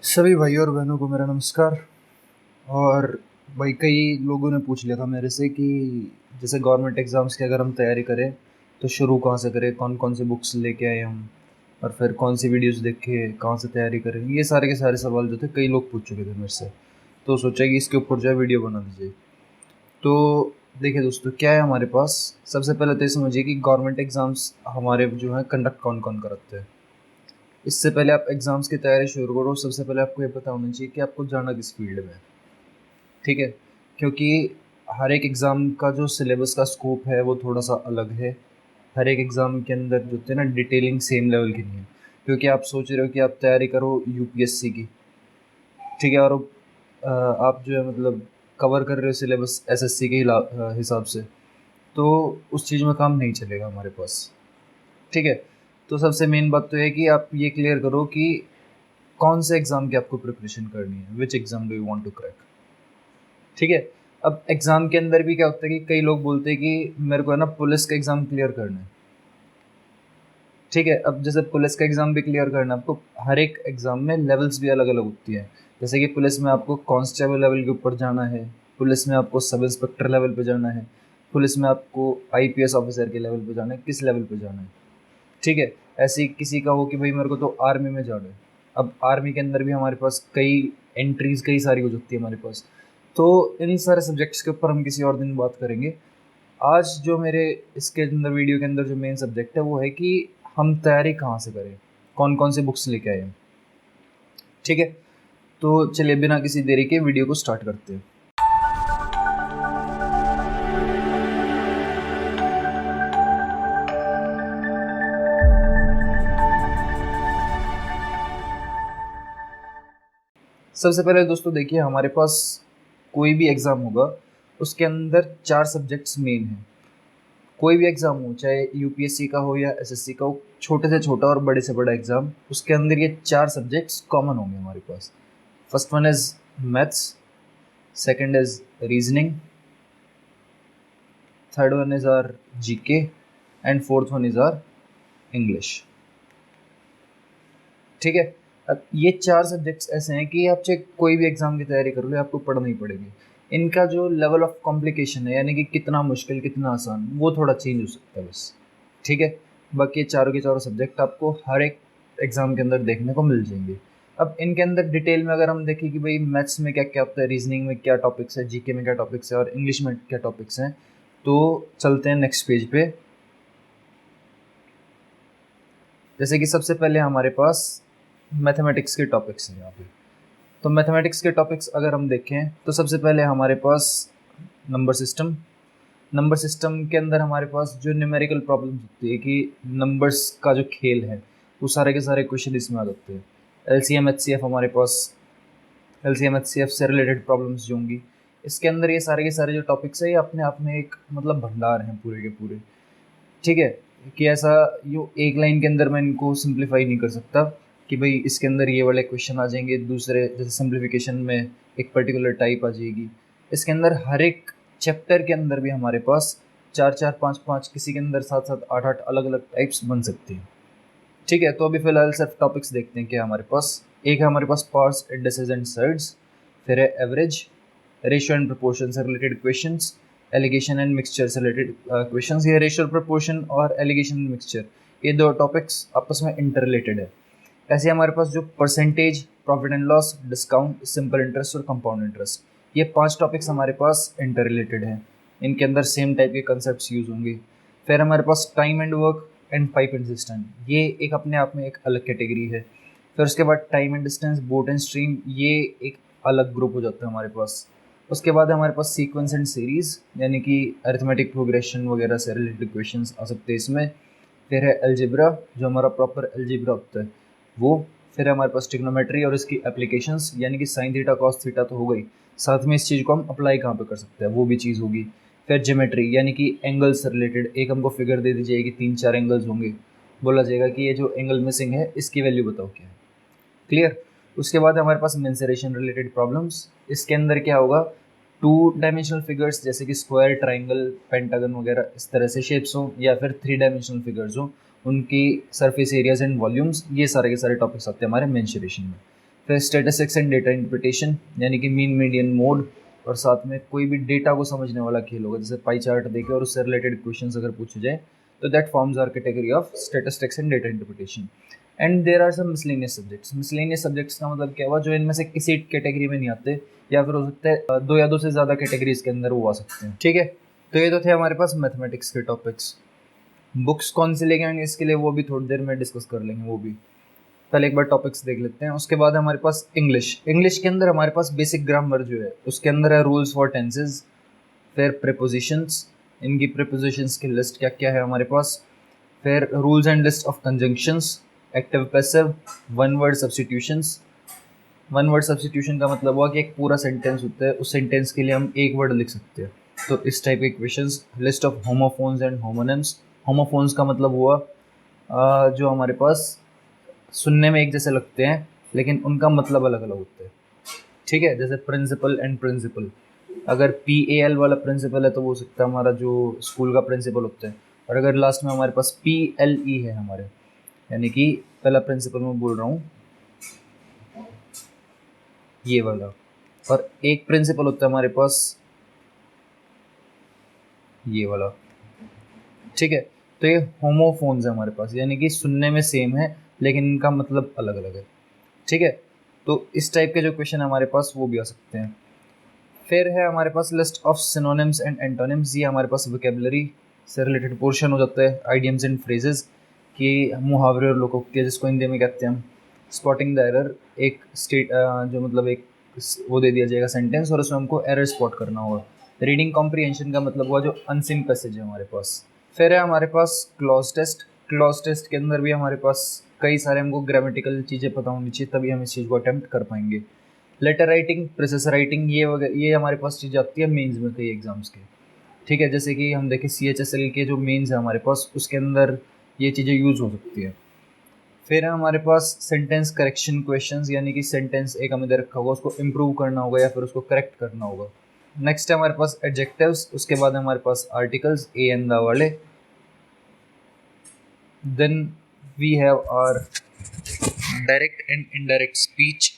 सभी भाई और बहनों को मेरा नमस्कार। और भाई कई लोगों ने पूछ लिया था मेरे से कि जैसे गवर्नमेंट एग्ज़ाम्स की अगर हम तैयारी करें तो शुरू कहाँ से करें, कौन कौन से बुक्स लेके आए हम, और फिर कौन सी वीडियोस देख के कहाँ से तैयारी करें। ये सारे के सारे सवाल जो थे कई लोग पूछ चुके थे मेरे से, तो सोचा कि इसके ऊपर जो है वीडियो बना दीजिए। तो देखिए दोस्तों, क्या है हमारे पास। सबसे पहले तो ये समझिए कि गवर्नमेंट एग्ज़ाम्स हमारे जो है कंडक्ट कौन कौन कराते हैं। इससे पहले आप एग्ज़ाम्स की तैयारी शुरू करो, सबसे पहले आपको ये पता होना चाहिए कि आपको जाना किस फील्ड में है। ठीक है, क्योंकि हर एक एग्ज़ाम का जो सिलेबस का स्कोप है वो थोड़ा सा अलग है। हर एक एग्ज़ाम के अंदर जो होते हैं ना, डिटेलिंग सेम लेवल की नहीं है। क्योंकि आप सोच रहे हो कि आप तैयारी करो यूपीएससी की, ठीक है, और आप जो है मतलब कवर कर रहे हो सिलेबस एसएससी के हिसाब से, तो उस चीज़ में काम नहीं चलेगा हमारे पास। ठीक है, तो सबसे मेन बात तो है कि आप ये क्लियर करो कि कौन से एग्ज़ाम की आपको प्रिपरेशन करनी है, which exam do you want to crack. ठीक है, अब एग्ज़ाम के अंदर भी क्या होता है कि कई लोग बोलते हैं कि मेरे को है ना पुलिस का एग्ज़ाम क्लियर करना है। ठीक है, अब जैसे पुलिस का एग्ज़ाम भी क्लियर करना है आपको, हर एक एग्ज़ाम में लेवल्स भी अलग अलग होती हैं। जैसे कि पुलिस में आपको कांस्टेबल लेवल के ऊपर जाना है, पुलिस में आपको सब इंस्पेक्टर लेवल पे जाना है, पुलिस में आपको आईपीएस ऑफिसर के लेवल पे जाना है, किस लेवल पे जाना है। ठीक है, ऐसे ही किसी का हो कि भाई मेरे को तो आर्मी में जाना है। अब आर्मी के अंदर भी हमारे पास कई एंट्रीज कई सारी हो सकती है हमारे पास। तो इन सारे सब्जेक्ट्स के ऊपर हम किसी और दिन बात करेंगे। आज जो मेरे इसके अंदर वीडियो के अंदर जो मेन सब्जेक्ट है वो है कि हम तैयारी कहाँ से करें, कौन कौन से बुक्स लेके आए हैं। ठीक है, तो चलिए बिना किसी देरी के वीडियो को स्टार्ट करते हैं। सबसे पहले दोस्तों देखिए, हमारे पास कोई भी एग्ज़ाम होगा उसके अंदर 4 सब्जेक्ट्स मेन हैं। कोई भी एग्ज़ाम हो, चाहे यूपीएससी का हो या एसएससी का हो, छोटे से छोटा और बड़े से बड़ा एग्ज़ाम, उसके अंदर ये 4 सब्जेक्ट्स कॉमन होंगे हमारे पास। First one is maths, second is reasoning, third one is our GK and fourth one is our English. ठीक है, अब ये 4 सब्जेक्ट्स ऐसे हैं कि आप चाहे कोई भी एग्ज़ाम की तैयारी कर लो, आपको पढ़ना ही पड़ेगी। इनका जो लेवल ऑफ कॉम्प्लिकेशन है, यानी कि कितना मुश्किल कितना आसान, वो थोड़ा चेंज हो सकता है बस। ठीक है, बाकी ये चारों के चारों सब्जेक्ट आपको हर एक एग्ज़ाम के अंदर देखने को मिल जाएंगे। अब इनके अंदर डिटेल में अगर हम देखें कि भाई मैथ्स में क्या क्या होता है, रीजनिंग में क्या टॉपिक्स है, जीके में क्या टॉपिक्स है और इंग्लिश में क्या टॉपिक्स हैं, तो चलते हैं नेक्स्ट पेज पे। जैसे कि सबसे पहले हमारे पास मैथमेटिक्स के टॉपिक्स हैं यहाँ पे। तो मैथमेटिक्स के टॉपिक्स अगर हम देखें तो सबसे पहले हमारे पास नंबर सिस्टम। नंबर सिस्टम के अंदर हमारे पास जो न्यूमेरिकल प्रॉब्लम्स होती है कि नंबर्स का जो खेल है, वो सारे के सारे क्वेश्चन इसमें आ जाते हैं। एलसीएम एचसीएफ हमारे पास, एलसीएम एचसीएफ से रिलेटेड प्रॉब्लम्स जो होंगी इसके अंदर, ये सारे के सारे जो टॉपिक्स है ये अपने आप में एक मतलब भंडार हैं पूरे के पूरे। ठीक है, कि ऐसा यो एक लाइन के अंदर मैं इनको सिंप्लीफाई नहीं कर सकता कि भाई इसके अंदर ये वाले क्वेश्चन आ जाएंगे, दूसरे जैसे सिंप्लीफिकेशन में एक पर्टिकुलर टाइप आ जाएगी। इसके अंदर हर एक चैप्टर के अंदर भी हमारे पास चार चार पाँच पाँच, किसी के अंदर सात सात आठ आठ अलग अलग टाइप्स बन सकती हैं। ठीक है, तो अभी फिलहाल सिर्फ टॉपिक्स देखते हैं क्या हमारे पास। एक है हमारे पास पार्ट्स, इंडिसेस एंड साइड्स, फिर है एवरेज, रेशियो एंड प्रोपोर्शन से related questions, alligation and mixture से रिलेटेड क्वेश्चंस। ये रेशियो प्रोपोर्शन और एलिगेशन एंड मिक्सचर, ये दो टॉपिक्स आपस में इंटर रिलेटेड है। ऐसे हमारे पास जो percentage, profit and loss, discount, simple interest और कंपाउंड इंटरेस्ट, ये 5 टॉपिक्स हमारे पास इंटर रिलेटेड हैं। इनके अंदर सेम टाइप के कंसेप्ट यूज होंगे। फिर हमारे पास time and work and pipe and cistern, ये एक अपने आप में एक अलग कैटेगरी है। फिर उसके बाद time and distance, boat and stream, ये एक अलग ग्रुप हो जाता है हमारे पास। उसके बाद हमारे पास सीक्वेंस एंड सीरीज, यानी कि अरिथमेटिक प्रोग्रेशन वगैरह से रिलेटेड क्वेश्चंस आ सकते हैं इसमें। फिर है अलजेब्रा, जो हमारा प्रॉपर अलजेब्रा होता है वो। फिर है हमारे पास ट्रिग्नोमेट्री और इसकी एप्लीकेशंस, यानी कि साइन थीटा कॉस थीटा तो हो गई, साथ में इस चीज़ को हम अप्लाई कहाँ पे कर सकते हैं वो भी चीज़ होगी। फिर ज्योमेट्री, यानी कि एंगल्स से रिलेटेड एक हमको फिगर दे दी जाएगी, 3-4 एंगल्स होंगे, बोला जाएगा कि ये जो एंगल मिसिंग है इसकी वैल्यू बताओ क्या है। क्लियर। उसके बाद हमारे पास मेंसुरेशन रिलेटेड प्रॉब्लम्स। इसके अंदर क्या होगा, 2 डायमेंशनल फिगर्स जैसे कि स्क्वायर, ट्राइंगल, पेंटागन वगैरह इस तरह से शेप्स हो, या फिर 3 डायमेंशनल फिगर्स हो, उनकी सरफेस एरियाज एंड वॉल्यूम्स, ये सारे के सारे टॉपिक्स आते हैं हमारे मेंसुरेशन में। फिर स्टैटिस्टिक्स एंड डेटा इंटरप्रिटेशन यानी कि मीन मीडियन मोड, और साथ में कोई भी डेटा को समझने वाला खेल होगा, जैसे पाई चार्ट देखे और उससे रिलेटेड क्वेश्चंस अगर पूछे जाए तो that forms are category of statistics and data interpretation. And there are some miscellaneous subjects. Miscellaneous subjects का मतलब क्या हुआ, जो इनमें से किसी कैटेगरी में नहीं आते, या फिर हो सकता है दो या दो से ज़्यादा कैटेगरीज के अंदर वो आ सकते हैं। ठीक है, तो ये तो थे हमारे पास मैथमेटिक्स के टॉपिक्स। बुक्स कौन सी लेके आएंगे इसके लिए वो भी थोड़ी देर में डिस्कस कर लेंगे, वो भी पहले एक बार टॉपिक्स देख लेते हैं। उसके बाद हमारे पास इंग्लिश। इंग्लिश के अंदर हमारे पास बेसिक ग्रामर जो है उसके अंदर है रूल्स फॉर टेंसेज, फिर प्रीपोजिशंस, इनकी प्रीपोजिशंस की लिस्ट क्या क्या है हमारे पास, फिर rules and list of conjunctions, active passive, one word substitutions. One word substitution का मतलब हुआ कि एक पूरा सेंटेंस होता है, उस सेंटेंस के लिए हम एक वर्ड लिख सकते हैं, तो इस टाइप के questions. List of homophones and homonyms. Homophones का मतलब हुआ जो हमारे पास सुनने में एक जैसे लगते हैं लेकिन उनका मतलब अलग अलग होता है। ठीक है, जैसे प्रिंसिपल एंड प्रिंसिपल, अगर PAL वाला प्रिंसिपल है तो वो हो सकता है हमारा जो स्कूल का प्रिंसिपल होता है, और अगर लास्ट में हमारे पास PLE है हमारे, यानी कि पहला प्रिंसिपल मैं बोल रहा हूँ ये वाला, और एक प्रिंसिपल होता है हमारे पास ये वाला। ठीक है, तो ये होमोफोन्स है हमारे पास, यानी कि सुनने में सेम है लेकिन इनका मतलब अलग अलग है। ठीक है, तो इस टाइप के जो क्वेश्चन हमारे पास वो भी आ सकते हैं। फिर है हमारे पास list of synonyms and antonyms. ये हमारे पास वोकेबलरी से रिलेटेड पोर्शन हो जाता है, आइडियम्स एंड फ्रेजेस कि मुहावरे और लोकोक्तियाँ जिसको हिंदी में कहते हैं हम। स्पॉटिंग द एरर, एक स्टेट जो मतलब एक वो दे दिया जाएगा सेंटेंस और उसमें हमको एरर स्पॉट करना होगा। रीडिंग कॉम्प्रिहेंशन का मतलब हुआ जो अनसिन पैसेज है हमारे पास। फिर है हमारे पास क्लॉज टेस्ट। क्लॉज टेस्ट के अंदर भी हमारे पास कई सारे हमको ग्रामेटिकल चीज़ें पता होनी चाहिए, तभी हम इस चीज़ को अटेम्प्ट कर पाएंगे। लेटर राइटिंग, प्रोसेस राइटिंग, ये हमारे पास चीज़ आती है मेंस में कई एग्जाम्स के। ठीक है, जैसे कि हम देखें CHSL के जो मेंस है हमारे पास उसके अंदर ये चीज़ें यूज़ हो सकती है। फिर है हमारे पास सेंटेंस करेक्शन क्वेश्चंस, यानी कि सेंटेंस एक हमें दे रखा होगा उसको इम्प्रूव करना होगा या फिर उसको करेक्ट करना होगा। नेक्स्ट है हमारे पास एडजेक्टिव्स, उसके बाद हमारे पास आर्टिकल्स ए एंड द वाले। Then we have our direct and indirect speech.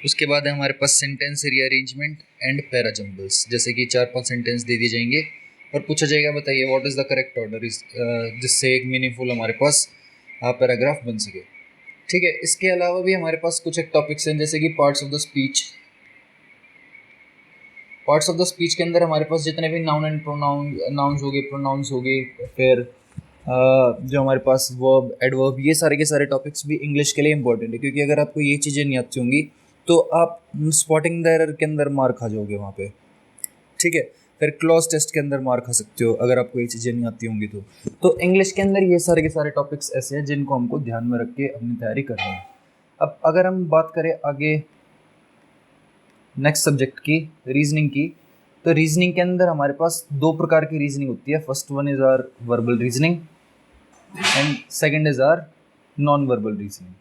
उसके बाद है हमारे पास sentence rearrangement and para jumbles, जैसे कि 4-5 सेंटेंस दे दिए जाएंगे और पूछा जाएगा बताइए what is the correct order, जिससे एक मीनिंगफुल हमारे पास पैराग्राफ बन सके। ठीक है, इसके अलावा भी हमारे पास कुछ एक टॉपिक्स हैं जैसे कि parts of the speech. Parts of the speech के अंदर हमारे पास जितने भी नाउन एंड नाउन्स हो गए, प्रोनाउंस हो गए, फिर जो हमारे पास वर्ब, एडवर्ब, ये सारे के सारे टॉपिक्स भी इंग्लिश के लिए इंपॉर्टेंट है, क्योंकि अगर आपको ये चीज़ें नहीं आती होंगी तो आप स्पॉटिंग द एरर के अंदर मार खा जाओगे वहाँ पे। ठीक है, फिर क्लॉज टेस्ट के अंदर मार खा सकते हो अगर आपको ये चीज़ें नहीं आती होंगी तो इंग्लिश के अंदर ये सारे के सारे टॉपिक्स ऐसे हैं जिनको हमको ध्यान में रख के अपनी तैयारी करनी है। अब अगर हम बात करें आगे नेक्स्ट सब्जेक्ट की, रीजनिंग की, तो रीजनिंग के अंदर हमारे पास दो प्रकार की रीजनिंग होती है। First one is our verbal reasoning and second is our non verbal reasoning.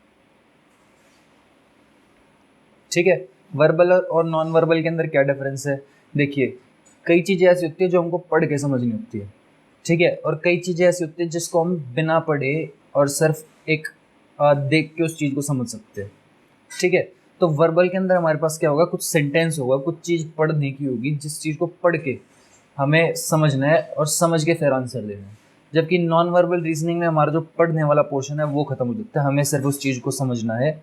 ठीक है, वर्बल और नॉन वर्बल के अंदर क्या डिफरेंस है, देखिए कई चीज़ें ऐसी होती है जो हमको पढ़ के समझनी होती है। ठीक है, और कई चीज़ें ऐसी होती है जिसको हम बिना पढ़े और सिर्फ एक देख के उस चीज़ को समझ सकते हैं। ठीक है, तो वर्बल के अंदर हमारे पास क्या होगा, कुछ सेंटेंस होगा, कुछ चीज़ पढ़ने की होगी जिस चीज़ को पढ़ के हमें समझना है और समझ के फिर आंसर देना है। जबकि नॉन वर्बल रीजनिंग में हमारा जो पढ़ने वाला पोर्शन है वो खत्म हो जाता है, हमें सिर्फ उस चीज़ को समझना है।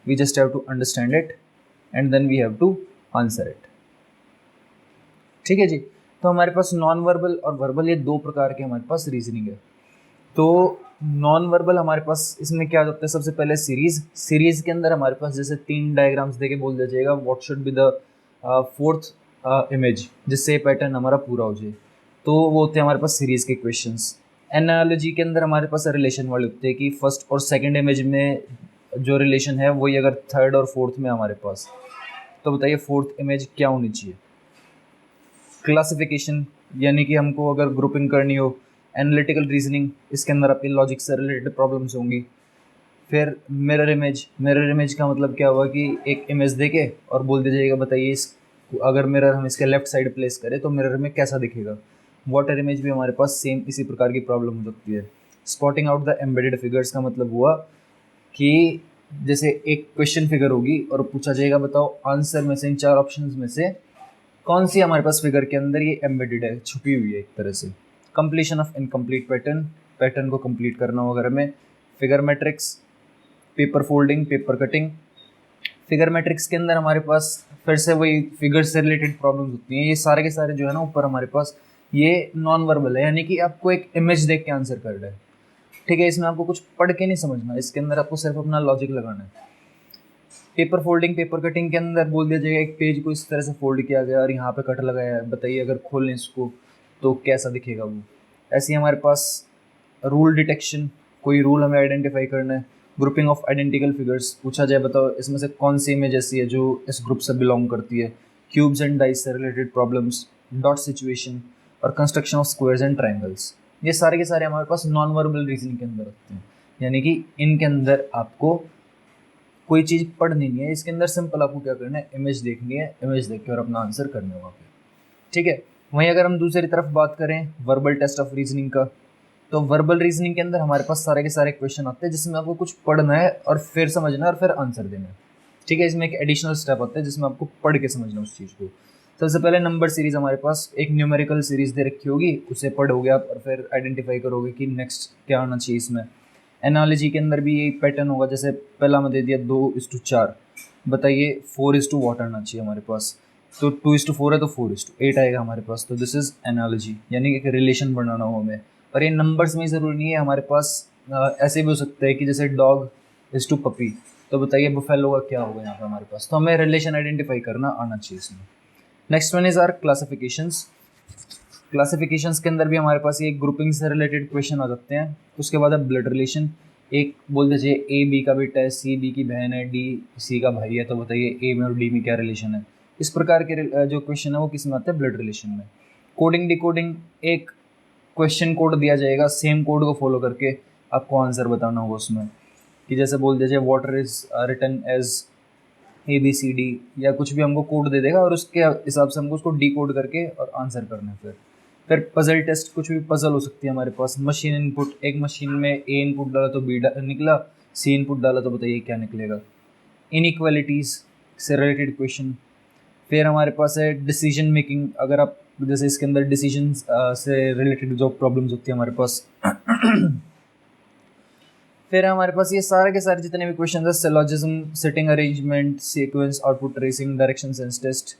We just have to understand it and then we have to answer it. ठीक है जी, तो हमारे पास नॉन वर्बल और वर्बल ये दो प्रकार के हमारे पास रीजनिंग है। तो नॉन वर्बल हमारे पास इसमें क्या होता है, सबसे पहले सीरीज के अंदर हमारे पास जैसे 3 डायग्राम्स देके बोल दिया जाएगा what should be the fourth image, जिससे ये पैटर्न हमारा पूरा हो जाए, तो वो होते हैं हमारे पास सीरीज के क्वेश्चंस। एनालॉजी के अंदर हमारे पास रिलेशन वाले होते हैं कि फर्स्ट और सेकंड इमेज में जो रिलेशन है वही अगर थर्ड और फोर्थ में हमारे पास, तो बताइए फोर्थ इमेज क्या होनी चाहिए। क्लासिफिकेशन, यानी कि हमको अगर ग्रुपिंग करनी हो। एनालिटिकल रीजनिंग, इसके अंदर आपकी लॉजिक से रिलेटेड प्रॉब्लम्स होंगी। फिर मिरर इमेज का मतलब क्या हुआ कि एक इमेज देके और बोल दिया जाएगा बताइए इस अगर मिरर हम इसके लेफ्ट साइड प्लेस करें तो मिरर में कैसा दिखेगा। वाटर इमेज भी हमारे पास सेम इसी प्रकार की प्रॉब्लम हो सकती है। Spotting out the embedded figures का मतलब हुआ कि जैसे एक क्वेश्चन फिगर होगी और पूछा जाएगा बताओ आंसर में से इन 4 ऑप्शंस में से कौन सी हमारे पास फिगर के अंदर ये एम्बेडेड है, छुपी हुई है एक तरह से। Completion of incomplete pattern, pattern को कंप्लीट करना वगैरह में। Figure matrix, paper folding, paper cutting. Figure matrix के अंदर हमारे पास फिर से वही फिगर से रिलेटेड प्रॉब्लम्स होती हैं। ये सारे के सारे जो है ना ऊपर हमारे पास ये नॉन वर्बल है, यानी कि आपको एक इमेज देख के आंसर करना है, ठीक है। इसमें आपको कुछ पढ़ के नहीं समझना, इसके अंदर आपको सिर्फ अपना लॉजिक लगाना है। पेपर फोल्डिंग, पेपर कटिंग के अंदर बोल दिया जाएगा एक पेज को इस तरह से फोल्ड किया गया और यहाँ पे कट लगाया है, बताइए अगर खोलें इसको तो कैसा दिखेगा वो। ऐसे ही हमारे पास रूल डिटेक्शन, कोई रूल हमें आइडेंटिफाई करना है। ग्रुपिंग ऑफ आइडेंटिकल फिगर्स, पूछा जाए बताओ इसमें से कौन सी इमेज ऐसी है जो इस ग्रुप से बिलोंग करती है। क्यूब्स एंड डाइस से रिलेटेड प्रॉब्लम्स, डॉट सिचुएशन और construction of squares and triangles. ये सारे के सारे हमारे पास नॉन वर्बल रीजनिंग के अंदर होते हैं, यानी कि इनके अंदर आपको कोई चीज़ पढ़नी नहीं है, इसके अंदर सिंपल आपको क्या करना है, इमेज देखनी है, इमेज देख के और अपना आंसर करना है वहाँ पे, ठीक है। वहीं अगर हम दूसरी तरफ बात करें वर्बल टेस्ट ऑफ रीजनिंग का, तो वर्बल रीजनिंग के अंदर हमारे पास सारे के सारे क्वेश्चन आते हैं जिसमें आपको कुछ पढ़ना है और फिर समझना है और फिर आंसर देना है, ठीक है। इसमें एक एडिशनल स्टेप आता है जिसमें आपको पढ़ के समझना है उस चीज़ को। सबसे पहले नंबर सीरीज, हमारे पास एक न्यूमेरिकल सीरीज दे रखी होगी, उसे पढ़ोगे आप और फिर आइडेंटिफाई करोगे कि नेक्स्ट क्या आना चाहिए इसमें। एनालॉजी के अंदर भी यही पैटर्न होगा, जैसे पहला में दे दिया 2:4, बताइए 4:, व्हाट आना चाहिए हमारे पास, तो 2:4 है तो 4:8 आएगा हमारे पास, तो दिस इज एनालॉजी, यानी कि एक रिलेशन बनाना हो हमें। और ये नंबर्स में ज़रूरी नहीं है, हमारे पास ऐसे भी हो सकता है कि जैसे डॉग इज टू पपी, तो बताइए बुफेलो का क्या होगा यहाँ पे हमारे पास, तो हमें रिलेशन आइडेंटिफाई करना आना चाहिए इसमें। Next one is our classifications. Classifications के अंदर भी हमारे पास ये ग्रुपिंग से रिलेटेड क्वेश्चन आ सकते हैं। उसके बाद है ब्लड रिलेशन, एक बोल दीजिए ए बी का बेटा है, सी बी की बहन है, डी सी का भाई है, तो बताइए ए में और डी में क्या रिलेशन है। इस प्रकार के जो क्वेश्चन है वो किस में आते हैं, ब्लड रिलेशन में। कोडिंग डिकोडिंग, एक क्वेश्चन कोड दिया जाएगा, सेम कोड को फॉलो करके आपको आंसर बताना होगा उसमें, कि जैसे बोल दीजिए water is written as ABCD, या कुछ भी हमको कोड दे देगा और उसके हिसाब से हमको उसको डी कोड करके और आंसर करना है। फिर पजल टेस्ट, कुछ भी पजल हो सकती है हमारे पास। मशीन इनपुट, एक मशीन में ए इनपुट डाला तो बी निकला, सी इनपुट डाला तो बताइए क्या निकलेगा। इनइक्वालिटीज़ से रिलेटेड क्वेश्चन। फिर हमारे पास है डिसीजन मेकिंग, अगर आप जैसे इसके अंदर डिसीजन से रिलेटेड जो प्रॉब्लम्स होती है हमारे पास। फिर हमारे पास ये सारे के सारे जितने भी क्वेश्चन है, syllogism, sitting arrangement, sequence, output tracing, direction sense test,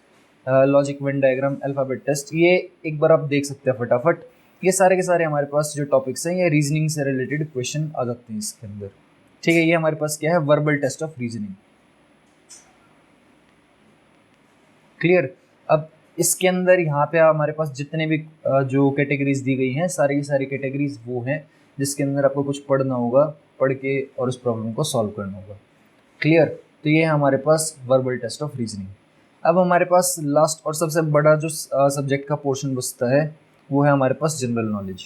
logic Venn diagram, alphabet test, ये एक बार आप देख सकते हैं फटाफट। ये सारे के सारे हमारे पास जो टॉपिक्स हैं ये रीजनिंग से रिलेटेड क्वेश्चन आ जाते हैं इसके अंदर, ठीक है। ये हमारे पास क्या है, verbal test of reasoning, clear. अब इसके अंदर यहाँ पे हमारे पास जितने भी जो कैटेगरीज दी गई हैं, सारी की सारी कैटेगरीज वो हैं जिसके अंदर आपको कुछ पढ़ना होगा, पढ़ के और उस प्रॉब्लम को सॉल्व करना होगा, क्लियर। तो ये है हमारे पास वर्बल टेस्ट ऑफ रीजनिंग। अब हमारे पास लास्ट और सबसे बड़ा जो सब्जेक्ट का पोर्शन बचता है वो है हमारे पास जनरल नॉलेज।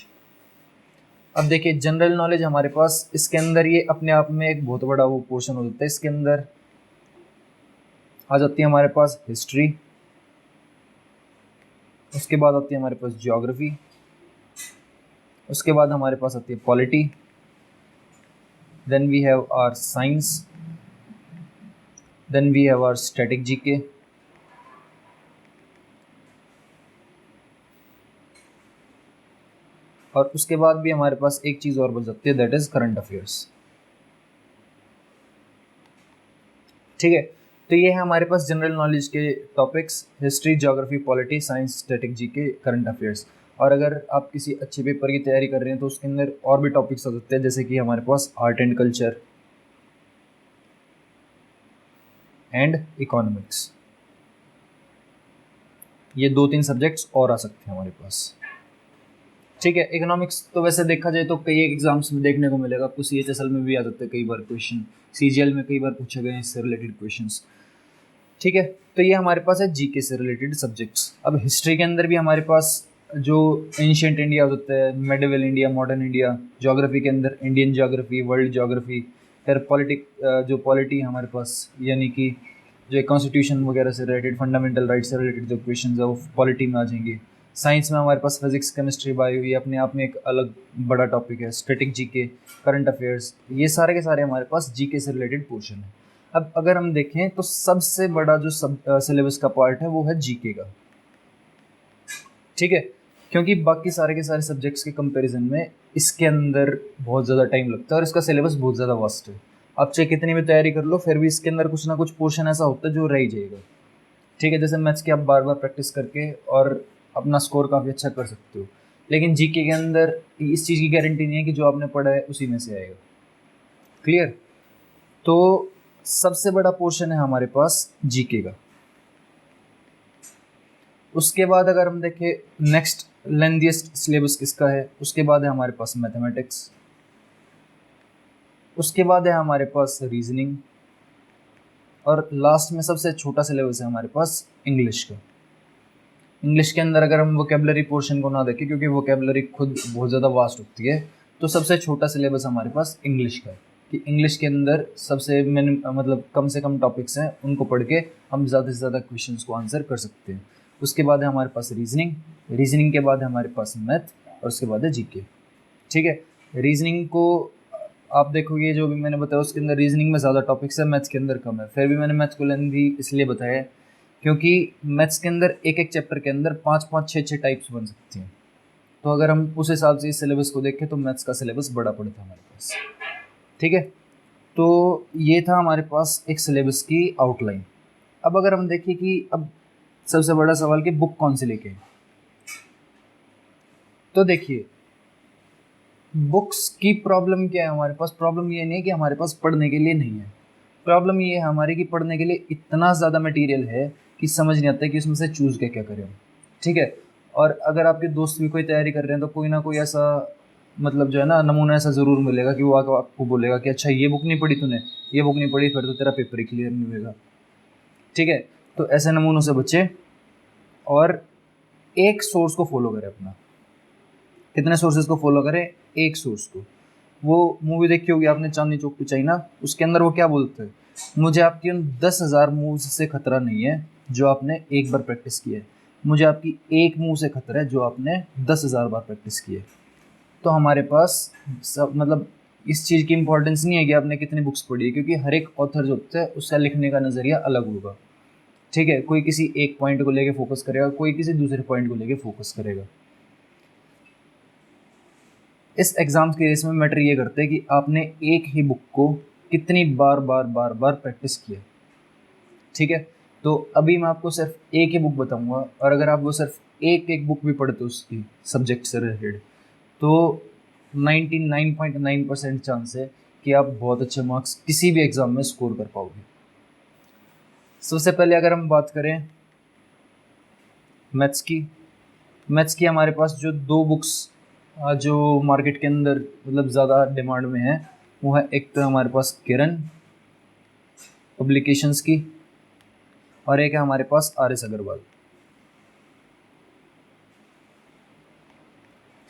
अब देखिए जनरल नॉलेज हमारे पास, इसके अंदर ये अपने आप में एक बहुत बड़ा वो पोर्शन हो जाता है। इसके अंदर आ जाती है हमारे पास हिस्ट्री, उसके बाद आती है हमारे पास ज्योग्राफी, उसके बाद हमारे पास आती है polity, then we have our science, then we have our static GK, और उसके बाद भी हमारे पास एक चीज़ और बच जाती है, दैट इज करंट अफेयर्स, ठीक है। तो ये है हमारे पास जनरल नॉलेज के topics, history, geography, polity, science, static GK, current affairs. और अगर आप किसी अच्छे पेपर की तैयारी कर रहे हैं तो उसके अंदर और भी टॉपिक्स आ सकते हैं, जैसे कि हमारे पास art and culture and economics, ये 2-3 सब्जेक्ट्स और आ सकते हैं हमारे पास, ठीक है। इकोनॉमिक्स तो वैसे देखा जाए तो कई एग्जाम्स में देखने को मिलेगा आपको, CHSL में भी आ जाते हैं कई बार क्वेश्चन, CGL में कई बार पूछे गए इससे रिलेटेड क्वेश्चंस, ठीक है। तो ये हमारे पास है जीके से रिलेटेड सब्जेक्ट्स। अब हिस्ट्री के अंदर भी हमारे पास जो एंशिएंट इंडिया होता है, medieval India, modern India. Geography के अंदर इंडियन ज्योग्राफी, वर्ल्ड ज्योग्राफी। फिर जो पॉलिटी हमारे पास, यानी कि जो कॉन्स्टिट्यूशन वगैरह से रिलेटेड, फंडामेंटल राइट से रिलेटेड जो क्वेश्चन है वो पॉलिटी में आ जाएंगे। साइंस में हमारे पास फिजिक्स, केमिस्ट्री, बायो, ये अपने आप में एक अलग बड़ा टॉपिक है। स्टैटिक जीके, करंट अफेयर्स, ये सारे के सारे हमारे पास जीके से रिलेटेड पोर्शन है। अब अगर हम देखें तो सबसे बड़ा जो सिलेबस का पार्ट है वो है जीके का, ठीक है, क्योंकि बाकी सारे के सारे सब्जेक्ट्स के कंपैरिजन में इसके अंदर बहुत ज़्यादा टाइम लगता है और इसका सिलेबस बहुत ज़्यादा वास्ट है। आप चाहे कितनी भी तैयारी कर लो फिर भी इसके अंदर कुछ ना कुछ पोर्शन ऐसा होता है जो रह ही जाएगा, ठीक है। जैसे मैथ्स की आप बार बार प्रैक्टिस करके और अपना स्कोर काफ़ी अच्छा कर सकते हो, लेकिन जीके के अंदर इस चीज़ की गारंटी नहीं है कि जो आपने पढ़ा है उसी में से आएगा। क्लियर? तो सबसे बड़ा पोर्शन है हमारे पास जीके का। उसके बाद अगर हम देखें नेक्स्ट लेंथीएस्ट सिलेबस किसका है, उसके बाद है हमारे पास मैथमेटिक्स, उसके बाद है हमारे पास रीजनिंग, और लास्ट में सबसे छोटा सिलेबस है हमारे पास इंग्लिश का। इंग्लिश के अंदर अगर हम वोकेबलरी पोर्शन को ना देखें, क्योंकि वोकेबलरी खुद बहुत ज़्यादा वास्ट होती है, तो सबसे छोटा सिलेबस हमारे पास इंग्लिश का है कि इंग्लिश के अंदर सबसे मतलब कम से कम टॉपिक्स हैं, उनको पढ़ के हम ज़्यादा से ज़्यादा क्वेश्चंस को आंसर कर सकते हैं। उसके बाद है हमारे पास रीजनिंग, रीजनिंग के बाद है हमारे पास मैथ, और उसके बाद है जीके, ठीक है। रीजनिंग को आप देखोगे जो भी मैंने बताया उसके अंदर रीजनिंग में ज़्यादा टॉपिक्स है, मैथ्स के अंदर कम है। फिर भी मैंने मैथ्स को लेंथी इसलिए बताया क्योंकि मैथ्स के अंदर एक एक चैप्टर के अंदर 5-5, 6-6 टाइप्स बन सकती हैं। तो अगर हम उस हिसाब से इस सिलेबस को देखें तो मैथ्स का सिलेबस बड़ा पड़ता है हमारे पास, ठीक है। तो ये था हमारे पास एक सिलेबस की आउटलाइन। अब अगर हम देखें कि अब सबसे बड़ा सवाल कि बुक कौन सी लेके आए, तो देखिए बुक्स की प्रॉब्लम क्या है हमारे पास। प्रॉब्लम ये नहीं है कि हमारे पास पढ़ने के लिए नहीं है, प्रॉब्लम ये है हमारी कि पढ़ने के लिए इतना ज़्यादा मटेरियल है कि समझ नहीं आता है कि उसमें से चूज़ क्या करें, ठीक है। और अगर आपके दोस्त भी कोई तैयारी कर रहे हैं तो कोई ना कोई ऐसा मतलब जो है ना नमूना ऐसा ज़रूर मिलेगा कि वो आकर आपको बोलेगा कि अच्छा ये बुक नहीं पढ़ी तूने, ये बुक नहीं पढ़ी, फिर तो तेरा पेपर ही क्लियर नहीं होगा, ठीक है। तो ऐसे नमूनों से बचे और एक सोर्स को फॉलो करें अपना। कितने सोर्सेज को फॉलो करें? एक सोर्स को। वो मूवी देखी होगी आपने चांदनी चौक टू चाइना, उसके अंदर वो क्या बोलते हैं, मुझे आपकी उन 10,000 मूव्स से खतरा नहीं है जो आपने एक बार प्रैक्टिस की है, मुझे आपकी एक मूव से खतरा है जो आपने 10,000 बार प्रैक्टिस की है। तो हमारे पास सब मतलब इस चीज़ की इंपॉर्टेंस नहीं है कि आपने कितनी बुक्स पढ़ी है, क्योंकि हर एक ऑथर जो होता है उसका लिखने का नज़रिया अलग होगा, ठीक है। कोई किसी एक पॉइंट को लेके फोकस करेगा, कोई किसी दूसरे पॉइंट को लेके फोकस करेगा। इस एग्ज़ाम की रेस में मैटर ये करते हैं कि आपने एक ही बुक को कितनी बार बार बार बार प्रैक्टिस किया, ठीक है। तो अभी मैं आपको सिर्फ एक ही बुक बताऊंगा, और अगर आप वो सिर्फ एक एक बुक भी पढ़ते हो उसकी सब्जेक्ट से रिलेटेड, तो 99.9% चांस है कि आप बहुत अच्छे मार्क्स किसी भी एग्ज़ाम में स्कोर कर पाओगे। सबसे पहले अगर हम बात करें मैथ्स की, मैथ्स की हमारे पास जो दो बुक्स जो मार्केट के अंदर मतलब ज़्यादा डिमांड में है, वो है एक तो हमारे पास किरण पब्लिकेशंस की, और एक है हमारे पास आर.एस. अग्रवाल,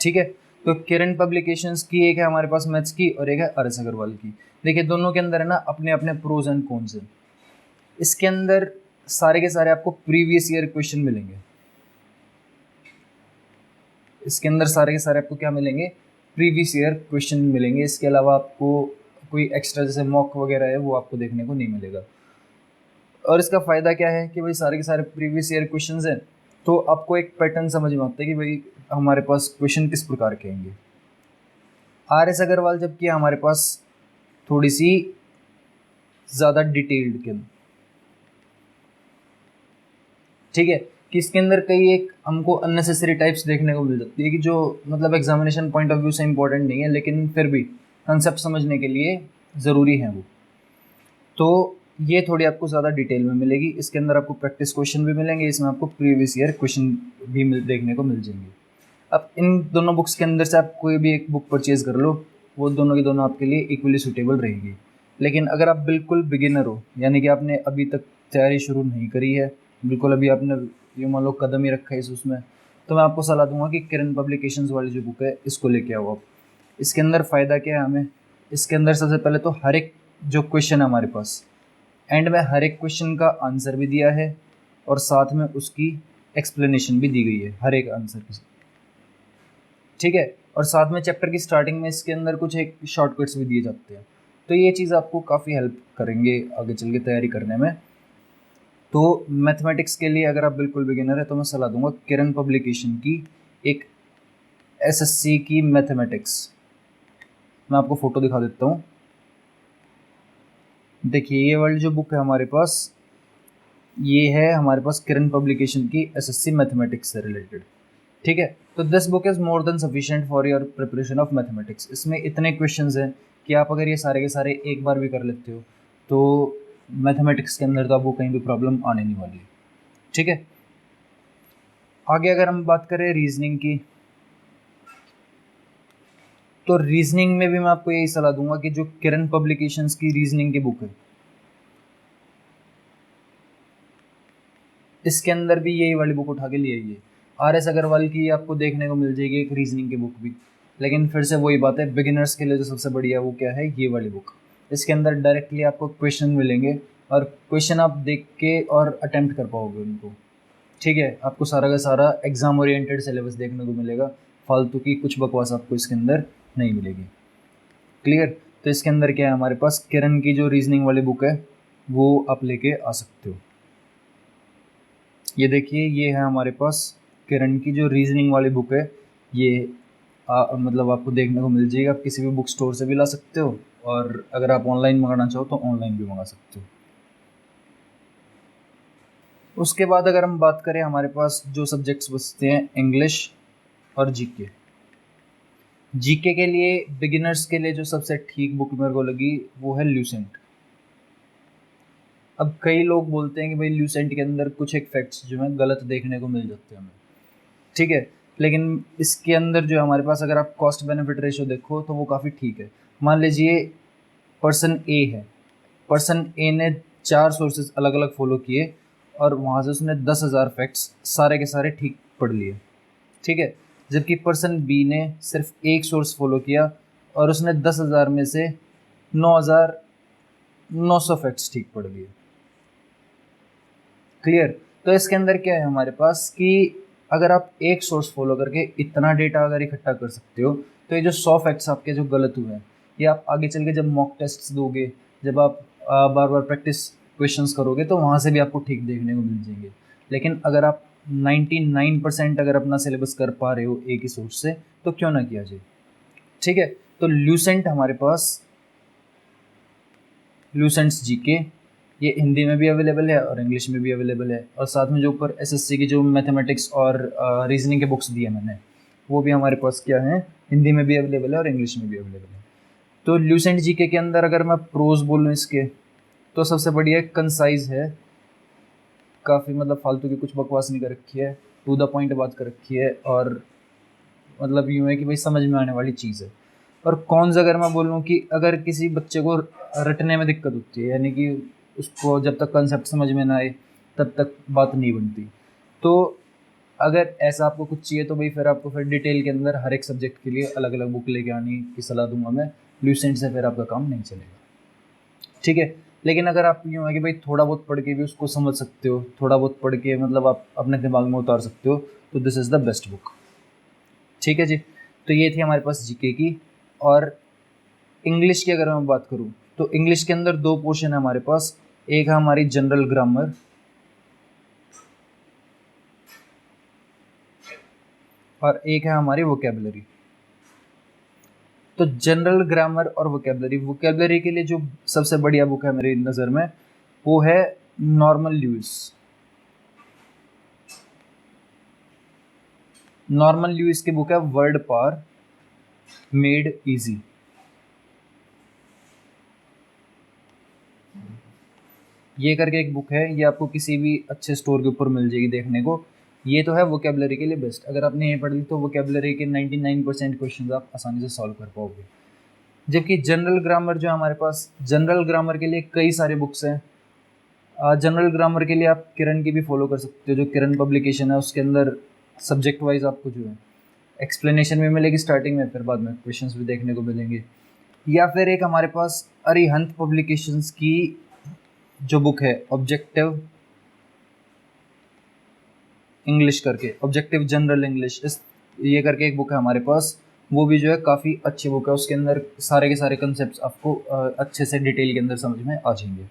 ठीक है। तो किरण पब्लिकेशंस की एक है हमारे पास मैथ्स की, और एक है आर.एस. अग्रवाल की। देखिए दोनों के अंदर है ना अपने अपने प्रोज एंड कॉन्स हैं। इसके अंदर सारे के सारे आपको प्रीवियस ईयर क्वेश्चन मिलेंगे, इसके अंदर सारे के सारे आपको क्या मिलेंगे? प्रीवियस ईयर क्वेश्चन मिलेंगे। इसके अलावा आपको कोई एक्स्ट्रा जैसे मॉक वगैरह है वो आपको देखने को नहीं मिलेगा। और इसका फ़ायदा क्या है कि भाई सारे के सारे प्रीवियस ईयर क्वेश्चंस हैं, तो आपको एक पैटर्न समझ में आता है कि भाई हमारे पास क्वेश्चन किस प्रकार के आएंगे। आर.एस. अग्रवाल जबकि हमारे पास थोड़ी सी ज़्यादा डिटेल्ड के, ठीक है, कि इसके अंदर कई एक हमको अननेसेसरी टाइप्स देखने को मिल जाती है कि जो मतलब एग्जामिनेशन पॉइंट ऑफ व्यू से इंपॉर्टेंट नहीं है, लेकिन फिर भी कंसेप्ट समझने के लिए ज़रूरी है वो। तो ये थोड़ी आपको ज़्यादा डिटेल में मिलेगी। इसके अंदर आपको प्रैक्टिस क्वेश्चन भी मिलेंगे, इसमें आपको प्रीवियस ईयर क्वेश्चन भी देखने को मिल जाएंगे। अब इन दोनों बुक्स के अंदर से आप कोई भी एक बुक परचेज़ कर लो, वो दोनों की दोनों आपके लिए इक्वली सूटेबल रहेगी। लेकिन अगर आप बिल्कुल बिगिनर हो, यानी कि आपने अभी तक तैयारी शुरू नहीं करी है, बिल्कुल अभी आपने ये मान लो कदम ही रखा है इस उसमें, तो मैं आपको सलाह दूंगा कि किरण पब्लिकेशंस वाली जो बुक है इसको लेके आओ आप। इसके अंदर फ़ायदा क्या है हमें, इसके अंदर सबसे पहले तो हर एक जो क्वेश्चन है हमारे पास, एंड में हर एक क्वेश्चन का आंसर भी दिया है और साथ में उसकी एक्सप्लेनेशन भी दी गई है हर एक आंसर की, ठीक है। और साथ में चैप्टर की स्टार्टिंग में इसके अंदर कुछ एक शॉर्टकट्स भी दिए जाते हैं, तो ये चीज़ आपको काफ़ी हेल्प करेंगे आगे चल के तैयारी करने में। तो मैथमेटिक्स के लिए अगर आप बिल्कुल बिगिनर है तो मैं सलाह दूंगा किरण पब्लिकेशन की एक एसएससी की मैथमेटिक्स, मैं आपको फ़ोटो दिखा देता हूँ। देखिए ये वाली जो बुक है हमारे पास, ये है हमारे पास किरण पब्लिकेशन की एसएससी मैथमेटिक्स से रिलेटेड, ठीक है। तो this book is more than sufficient for your preparation of mathematics. इसमें इतने क्वेश्चंस हैं कि आप अगर ये सारे के सारे एक बार भी कर लेते हो तो मैथमेटिक्स के अंदर तो आपको कहीं भी प्रॉब्लम आने नहीं वाली है, ठीक है। आगे अगर हम बात करें रीजनिंग की, तो रीजनिंग में भी मैं आपको यही सलाह दूंगा कि जो किरण पब्लिकेशंस की रीजनिंग की बुक है, इसके अंदर भी यही वाली बुक उठा के ले आइए। आर एस अग्रवाल की आपको देखने को मिल जाएगी एक रीजनिंग की बुक भी, लेकिन फिर से वही बात है, बिगिनर्स के लिए जो सबसे बढ़िया वो क्या है, ये वाली बुक। इसके अंदर डायरेक्टली आपको क्वेश्चन मिलेंगे और क्वेश्चन आप देख के और अटेम्प्ट कर पाओगे उनको, ठीक है। आपको सारा का सारा एग्जाम ओरिएंटेड सिलेबस देखने को मिलेगा, फालतू की कुछ बकवास आपको इसके अंदर नहीं मिलेगी, क्लियर। तो इसके अंदर क्या है, हमारे पास किरण की जो रीजनिंग वाली बुक है वो आप लेके आ सकते हो। ये देखिए ये है हमारे पास किरण की जो रीजनिंग वाली बुक है, ये मतलब आपको देखने को मिल जाएगी। आप किसी भी बुक स्टोर से भी ला सकते हो और अगर आप ऑनलाइन मंगाना चाहो तो ऑनलाइन भी मंगा सकते हो। उसके बाद अगर हम बात करें, हमारे पास जो सब्जेक्ट्स बचते हैं इंग्लिश और जीके। जीके के लिए बिगिनर्स के लिए जो सबसे ठीक बुक मेरे को लगी वो है ल्यूसेंट। अब कई लोग बोलते हैं कि भाई ल्यूसेंट के अंदर कुछ एक फैक्ट्स जो हैं गलत देखने को मिल जाते हैं हमें, ठीक है। लेकिन इसके अंदर जो हमारे पास अगर आप कॉस्ट बेनिफिट रेशियो देखो तो वो काफ़ी ठीक है। मान लीजिए पर्सन ए है, पर्सन ए ने 4 सोर्सेज अलग अलग फॉलो किए और वहाँ से उसने 10,000 फैक्ट्स सारे के सारे ठीक पढ़ लिए, ठीक है। जबकि पर्सन बी ने सिर्फ एक सोर्स फॉलो किया और उसने 10,000 में से 9,900 फैक्ट्स ठीक पढ़ लिए, क्लियर। तो इसके अंदर क्या है हमारे पास कि अगर आप एक सोर्स फॉलो करके इतना डेटा अगर इकट्ठा कर सकते हो तो ये जो 100 फैक्ट्स आपके जो गलत हुए हैं ये आप आगे चल के जब मॉक टेस्ट दोगे, जब आप बार बार प्रैक्टिस क्वेश्चंस करोगे तो वहाँ से भी आपको ठीक देखने को मिल जाएंगे। लेकिन अगर आप 99% अगर अपना सिलेबस कर पा रहे हो एक ही सोर्स से तो क्यों ना किया जाए, ठीक है। तो ल्यूसेंट हमारे पास, ल्यूसेंट्स जीके, ये हिंदी में भी अवेलेबल है और इंग्लिश में भी अवेलेबल है। और साथ में जो ऊपर एसएससी की जो मैथमेटिक्स और रीजनिंग के बुक्स दिए मैंने वो भी हमारे पास क्या है, हिंदी में भी अवेलेबल है और इंग्लिश में भी अवेलेबल है। तो ल्यूसेंट जीके के अंदर अगर मैं प्रोज बोलूँ इसके, तो सबसे बढ़िया कंसाइज है, काफ़ी मतलब फालतू की कुछ बकवास नहीं कर रखी है, टू द पॉइंट बात कर रखी है और मतलब यूँ है कि भाई समझ में आने वाली चीज़ है। और कॉन्स अगर मैं बोलूँ कि अगर किसी बच्चे को रटने में दिक्कत होती है, यानी कि उसको जब तक कंसेप्ट समझ में ना आए तब तक बात नहीं बनती, तो अगर ऐसा आपको कुछ चाहिए तो भाई फिर आपको फिर डिटेल के अंदर हर एक सब्जेक्ट के लिए अलग अलग बुक लेके आने की सलाह दूंगा मैं। ल्यूसेंट से फिर आपका काम नहीं चलेगा, ठीक है। लेकिन अगर आप यूँ है कि भाई थोड़ा बहुत पढ़ के भी उसको समझ सकते हो, थोड़ा बहुत पढ़ के मतलब आप अपने दिमाग में उतार सकते हो, तो this is the best book, ठीक है जी। तो ये थी हमारे पास जीके की। और इंग्लिश की अगर मैं बात करूँ तो इंग्लिश के अंदर 2 पोर्शन है हमारे पास, एक है हमारी जनरल ग्रामर और एक है हमारी वोकेबलरी। तो जनरल ग्रामर और वोकेबलरी, वोकेबलरी के लिए जो सबसे बढ़िया बुक है मेरी नज़र में वो है नॉर्मन ल्यूइस। नॉर्मन ल्यूइस की बुक है वर्ड पावर मेड इजी। ये करके एक बुक है, ये आपको किसी भी अच्छे स्टोर के ऊपर मिल जाएगी देखने को। ये तो है वोकेबलरी के लिए बेस्ट, अगर आपने ये पढ़ ली तो वोकेबलरी के 99% क्वेश्चन आप आसानी से सॉल्व कर पाओगे। जबकि जनरल ग्रामर जो हमारे पास, जनरल ग्रामर के लिए कई सारे बुक्स हैं। जनरल ग्रामर के लिए आप किरण की भी फॉलो कर सकते हो, जो किरण पब्लिकेशन है उसके अंदर सब्जेक्ट वाइज आपको जो है एक्सप्लेनेशन भी मिलेगी स्टार्टिंग में, फिर बाद में क्वेश्चंस भी देखने को मिलेंगे। या फिर एक हमारे पास अरिहंत पब्लिकेशंस की जो बुक है ऑब्जेक्टिव इंग्लिश करके, ऑब्जेक्टिव जनरल इंग्लिश, इस ये करके एक बुक है हमारे पास, वो भी जो है काफ़ी अच्छी बुक है। उसके अंदर सारे के सारे कंसेप्ट आपको अच्छे से डिटेल के अंदर समझ में आ जाएंगे।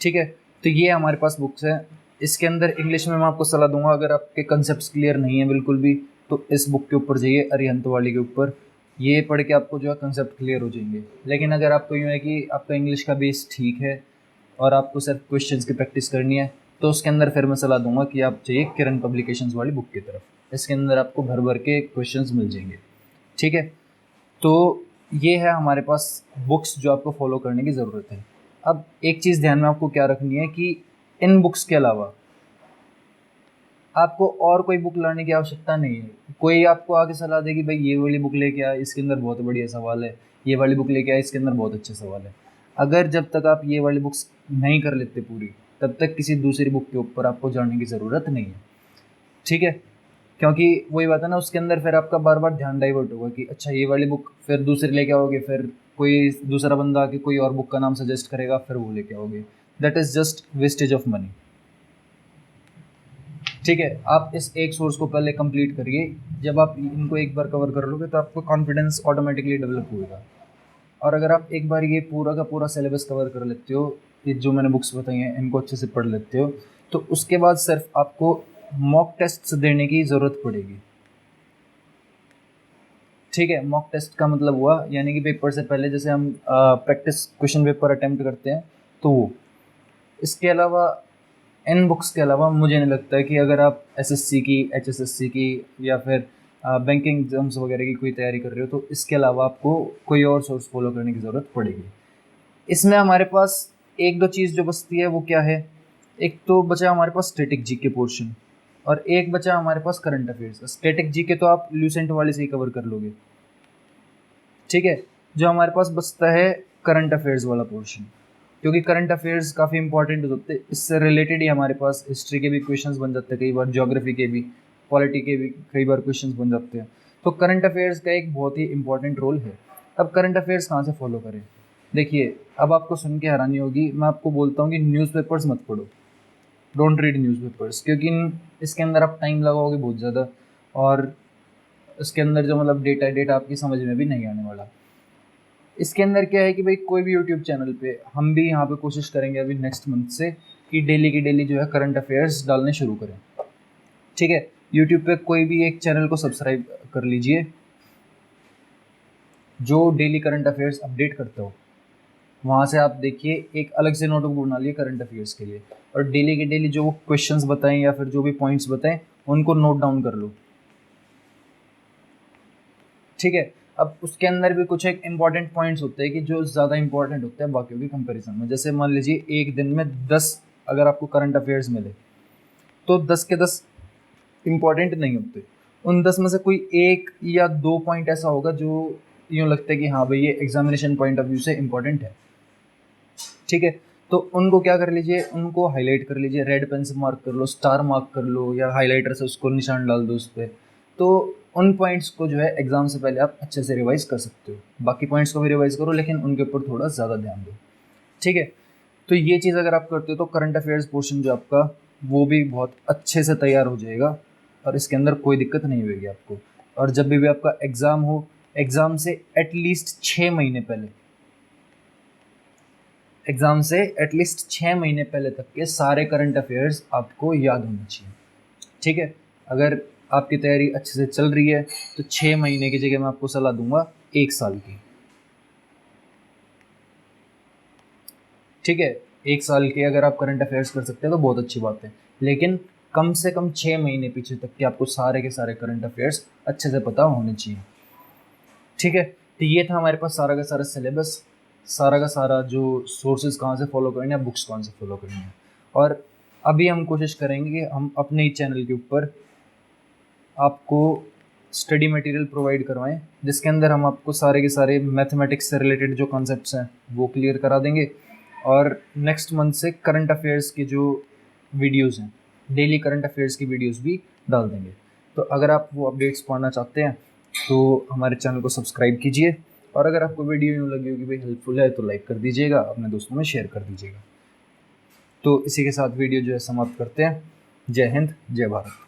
ठीक है, तो ये हमारे पास बुक्स है। इसके अंदर इंग्लिश में मैं आपको सलाह दूंगा, अगर आपके कंसेप्ट क्लियर नहीं है बिल्कुल भी, तो इस बुक के ऊपर जाइए, अरिहंत वाली के ऊपर। ये पढ़ के आपको जो है कंसेप्ट क्लियर हो जाएंगे। लेकिन अगर आपको यूँ है कि आपका इंग्लिश का बेस ठीक है और आपको सिर्फ क्वेश्चंस की प्रैक्टिस करनी है, तो उसके अंदर फिर मैं सलाह दूंगा कि आप चाहिए किरण पब्लिकेशंस वाली बुक की तरफ। इसके अंदर आपको भर भर के क्वेश्चंस मिल जाएंगे। ठीक है, तो ये है हमारे पास बुक्स जो आपको फॉलो करने की ज़रूरत है। अब एक चीज़ ध्यान में आपको क्या रखनी है कि इन बुक्स के अलावा आपको और कोई बुक लाने की आवश्यकता नहीं है। कोई आपको आके सलाह दे कि भाई ये वाली बुक लेके आ, इसके अंदर बहुत बढ़िया सवाल है, ये वाली बुक लेके आ, इसके अंदर बहुत अच्छे सवाल है। अगर जब तक आप ये वाली बुक्स नहीं कर लेते पूरी, तब तक किसी दूसरी बुक के ऊपर आपको जाने की ज़रूरत नहीं है। ठीक है, क्योंकि वही बात है ना, उसके अंदर फिर आपका बार बार ध्यान डाइवर्ट होगा कि अच्छा ये वाली बुक, फिर दूसरी लेके आओगे, फिर कोई दूसरा बंदा आके कोई और बुक का नाम सजेस्ट करेगा, फिर वो लेके आओगे। That is just wastage of money. ठीक है, आप इस एक सोर्स को पहले कंप्लीट करिए। जब आप इनको एक बार कवर कर लोगे तो आपको कॉन्फिडेंस ऑटोमेटिकली डेवलप होगा। और अगर आप एक बार ये पूरा का पूरा सिलेबस कवर कर लेते हो, ये जो मैंने बुक्स बताई हैं इनको अच्छे से पढ़ लेते हो, तो उसके बाद सिर्फ आपको मॉक टेस्ट देने की ज़रूरत पड़ेगी। ठीक है, मॉक टेस्ट का मतलब हुआ यानी कि पेपर से पहले जैसे हम प्रैक्टिस क्वेश्चन पेपर अटेम्प्ट करते हैं, तो वो। इसके अलावा इन बुक्स के अलावा मुझे नहीं लगता है कि अगर आप एसएससी की, एचएसएससी की या फिर बैंकिंग एग्जाम्स वगैरह की कोई तैयारी कर रहे हो, तो इसके अलावा आपको कोई और सोर्स फॉलो करने की ज़रूरत पड़ेगी। इसमें हमारे पास एक दो चीज़ जो बचती है वो क्या है, एक तो बचा हमारे पास स्टैटिक जीके पोर्शन, और एक बचा हमारे पास करंट अफेयर्स। स्टैटिक जीके तो आप ल्यूसेंट वाले से ही कवर कर लोगे। ठीक है, जो हमारे पास बचता है करंट अफेयर्स वाला पोर्शन, क्योंकि करंट अफेयर्स काफ़ी इंपॉर्टेंट होते हैं। इससे रिलेटेड ही हमारे पास हिस्ट्री के भी क्वेश्चंस बन जाते हैं कई बार, ज्योग्राफी के भी, पॉलिटी के भी कई बार क्वेश्चंस बन जाते हैं। तो करंट अफेयर्स का एक बहुत ही इंपॉर्टेंट रोल है। अब करंट अफेयर्स कहाँ से फॉलो करें? देखिए, अब आपको सुन के हैरानी होगी, मैं आपको बोलता हूँ कि न्यूज़पेपर्स मत पढ़ो, डोंट रीड न्यूज़पेपर्स, क्योंकि इसके अंदर आप टाइम लगाओगे बहुत ज़्यादा, और इसके अंदर जो मतलब डेटा आपकी समझ में भी नहीं आने वाला। इसके अंदर क्या है कि भाई कोई भी यूट्यूब चैनल पे, हम भी यहाँ पे कोशिश करेंगे अभी नेक्स्ट मंथ से कि डेली की डेली जो है करंट अफेयर्स डालने शुरू करें। ठीक है, यूट्यूब पे कोई भी एक चैनल को सब्सक्राइब कर लीजिए जो डेली करंट अफेयर्स अपडेट करता हो। वहाँ से आप देखिए, एक अलग से नोटबुक बना लिए करंट अफेयर्स के लिए, और डेली के डेली जो क्वेश्चंस बताएं या फिर जो भी पॉइंट्स बताएं उनको नोट डाउन कर लो। ठीक है, अब उसके अंदर भी कुछ एक इम्पॉर्टेंट पॉइंट्स होते हैं कि जो ज़्यादा इंपॉर्टेंट होते हैं बाकियों की कंपैरिजन में। जैसे मान लीजिए एक दिन में 10 अगर आपको करंट अफेयर्स मिले, तो 10 के 10 इम्पॉर्टेंट नहीं होते। उन 10 में से कोई एक या दो पॉइंट ऐसा होगा जो यूँ लगता है कि हाँ भाई ये एग्जामिनेशन पॉइंट ऑफ व्यू से इम्पॉर्टेंट है। ठीक है, तो उनको क्या कर लीजिए, उनको हाईलाइट कर लीजिए, रेड पेन से मार्क कर लो, स्टार मार्क कर लो, या हाईलाइटर से उसको निशान डाल दो उस पर। तो उन पॉइंट्स को जो है एग्ज़ाम से पहले आप अच्छे से रिवाइज कर सकते हो। बाकी पॉइंट्स को भी रिवाइज करो, लेकिन उनके ऊपर थोड़ा ज़्यादा ध्यान दो। ठीक है, तो ये चीज़ अगर आप करते हो तो करंट अफेयर्स पोर्शन जो आपका, वो भी बहुत अच्छे से तैयार हो जाएगा, और इसके अंदर कोई दिक्कत नहीं होगी आपको। और जब भी आपका एग्ज़ाम हो, एग्ज़ाम से एटलीस्ट 6 महीने पहले, एग्ज़ाम से एटलीस्ट 6 महीने पहले तक के सारे करंट अफेयर्स आपको याद होने चाहिए। ठीक है, अगर आपकी तैयारी अच्छे से चल रही है तो 6 महीने की जगह मैं आपको सलाह दूंगा 1 साल की। ठीक है, 1 साल के अगर आप करंट अफेयर्स कर सकते हैं तो बहुत अच्छी बात है, लेकिन कम से कम 6 महीने पीछे तक के आपको सारे के सारे करंट अफेयर्स अच्छे से पता होने चाहिए। ठीक है, तो ये था हमारे पास सारा का सारा सिलेबस, सारा का सारा जो सोर्सेज कहाँ से फॉलो करने हैं, बुक्स कहाँ से फॉलो करनी है। और अभी हम कोशिश करेंगे कि हम अपने ही चैनल के ऊपर आपको स्टडी मटेरियल प्रोवाइड करवाएं, जिसके अंदर हम आपको सारे के सारे मैथमेटिक्स से रिलेटेड जो कॉन्सेप्ट्स हैं वो क्लियर करा देंगे। और नेक्स्ट मंथ से करंट अफेयर्स की जो वीडियोज़ हैं, डेली करंट अफेयर्स की वीडियोज़ भी डाल देंगे। तो अगर आप वो अपडेट्स पाना चाहते हैं तो हमारे चैनल को सब्सक्राइब कीजिए, और अगर आपको वीडियो यूँ लगी होगी भाई हेल्पफुल है तो लाइक कर दीजिएगा, अपने दोस्तों में शेयर कर दीजिएगा। तो इसी के साथ वीडियो जो है समाप्त करते हैं। जय हिंद, जय भारत।